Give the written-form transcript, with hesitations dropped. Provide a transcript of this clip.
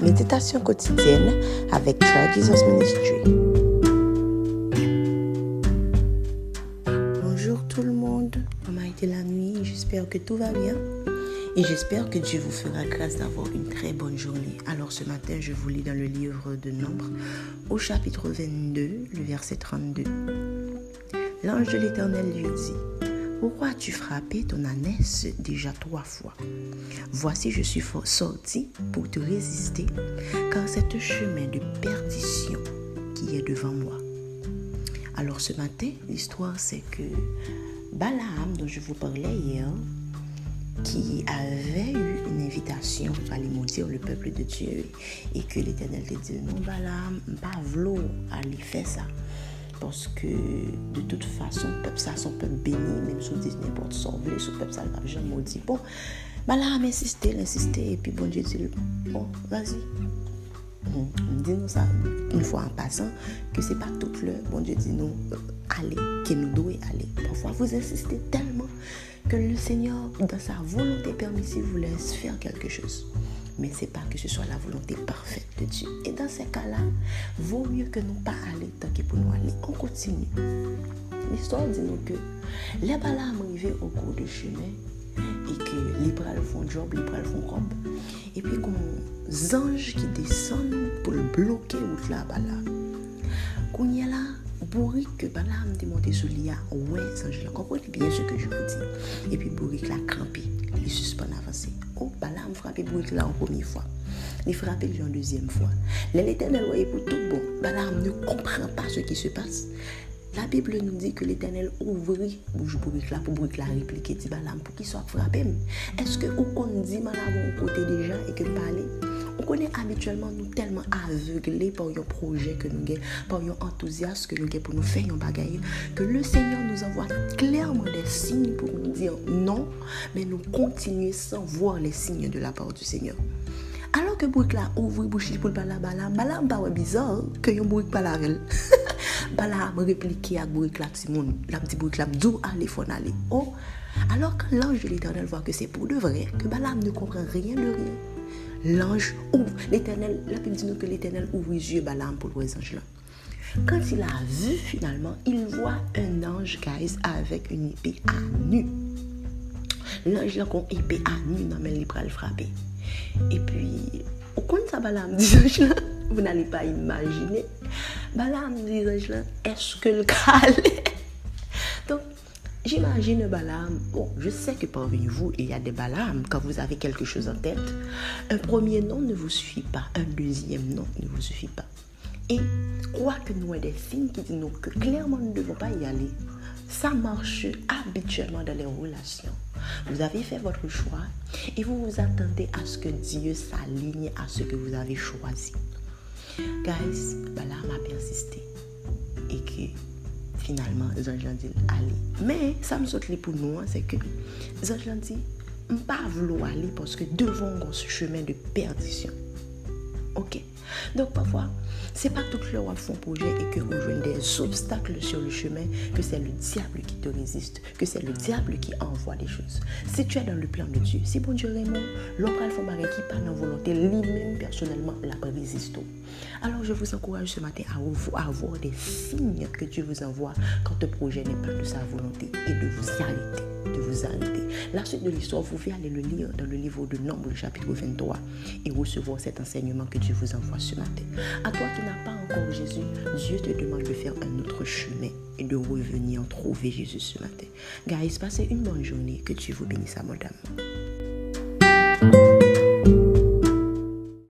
Méditation quotidienne avec Try Jesus Ministry. Bonjour tout le monde, comment a été la nuit? J'espère que tout va bien et j'espère que Dieu vous fera grâce d'avoir une très bonne journée. Alors ce matin, je vous lis dans le livre de Nombre au chapitre 22, le verset 32. L'ange de l'Éternel lui dit: pourquoi as-tu frappé ton ânesse déjà 3 fois? Voici, je suis sorti pour te résister, car c'est un chemin de perdition qui est devant moi. Alors ce matin, l'histoire c'est que Balaam, dont je vous parlais hier, qui avait eu une invitation à aller maudire le peuple de Dieu, et que l'Éternel te dit: non Balaam, pas vouloir aller faire ça. Parce que de toute façon, le peuple ça, son peuple béni, même si on dit n'importe quoi, son peuple ça, le pape Jean maudit. Bon, Balaam insistait, et puis bon Dieu dit: bon, vas-y. Dis-nous ça une fois en passant, que c'est pas toute l'heure. Bon Dieu dit non, allez, que nous devons aller. Parfois vous insistez tellement que le Seigneur, dans sa volonté permissive, vous laisse faire quelque chose. Mais ce n'est pas que ce soit la volonté parfaite de Dieu. Et dans ces cas-là, vaut mieux que nous pas aller tant que pour nous aller. On continue. L'histoire dit nous que les Balaam arrivaient au cours du chemin et que les bras font job, les bras font robe. Et puis comme des anges qui descendent pour bloquer route là Balaam. Quand il y a là, Bourrique que Balaam démonté sur l'IA, ouais, ange là, comprenez bien ce que je vous dis. Et puis Bourrique l'a crampé, il suspend avancé. Oh, Balaam frappé Bourrique là en première fois. Il frappé lui en deuxième fois. L'Éternel voyait pour tout bon. Balaam ne comprend pas ce qui se passe. La Bible nous dit que l'Éternel ouvrit bouche Bourrique là pour Bourrique là répliquer, dit Balaam pour qu'il soit frappé. Est-ce que on dit Balaam au côté déjà et que parler? On connaît habituellement nous tellement aveuglés par un projet que nous avons, par un enthousiasme que nous avons pour nous faire un bagage, que le Seigneur nous envoie clairement des signes pour nous dire non, mais nous continuons sans voir les signes de la part du Seigneur. Alors que Bourrique là ouvre bouche pour parler à Balaam pas bizarre que yon Bourrique parle avec elle. Balaam répliquer à Bourrique là petit monde, la petite Bourrique là d'où aller faut aller. Oh, alors quand l'ange de l'Éternel voit que c'est pour de vrai, que Balaam ne comprend rien de rien. L'ange ouvre, l'Éternel, la Bible dit nous que l'Éternel ouvre les yeux Balaam pour les anges là. Quand il a vu finalement, il voit un ange, guys, avec une épée à nu. L'ange là avec une épée à nu, non mais il va le frapper. Et puis, au compte ça Balaam dit ange là, vous n'allez pas imaginer. Balaam dit ange là, est-ce que le calé? Donc, j'imagine Balaam, bon, je sais que parmi vous, il y a des Balaam, quand vous avez quelque chose en tête, un premier nom ne vous suffit pas, un deuxième nom ne vous suffit pas. Et quoi que nous ayons des signes qui disent que clairement nous ne devons pas y aller, ça marche habituellement dans les relations. Vous avez fait votre choix et vous vous attendez à ce que Dieu s'aligne à ce que vous avez choisi. Guys, Balaam a persisté et que finalement, les anges ont dit allez. Mais ça me saute les pour nous, c'est que les anges ont dit on pas vouloir aller parce que devant ce chemin de perdition. Ok. Donc parfois, c'est pas tout le monde font projet et que vous jouez des obstacles sur le chemin, que c'est le diable qui te résiste, que c'est le diable qui envoie des choses. Si tu es dans le plan de Dieu, si bon Dieu Raymond, l'homme font barrer qui pas dans volonté, lui-même personnellement la résiste. Alors je vous encourage ce matin à avoir des signes que Dieu vous envoie quand le projet n'est pas de sa volonté et de vous arrêter. La suite de l'histoire, vous pouvez aller le lire dans le livre de Nombre, le chapitre 23, et recevoir cet enseignement que Dieu vous envoie ce matin. À toi qui n'as pas encore Jésus, Dieu te demande de faire un autre chemin et de revenir trouver Jésus ce matin. Guys, passez une bonne journée, que Dieu vous bénisse abondamment.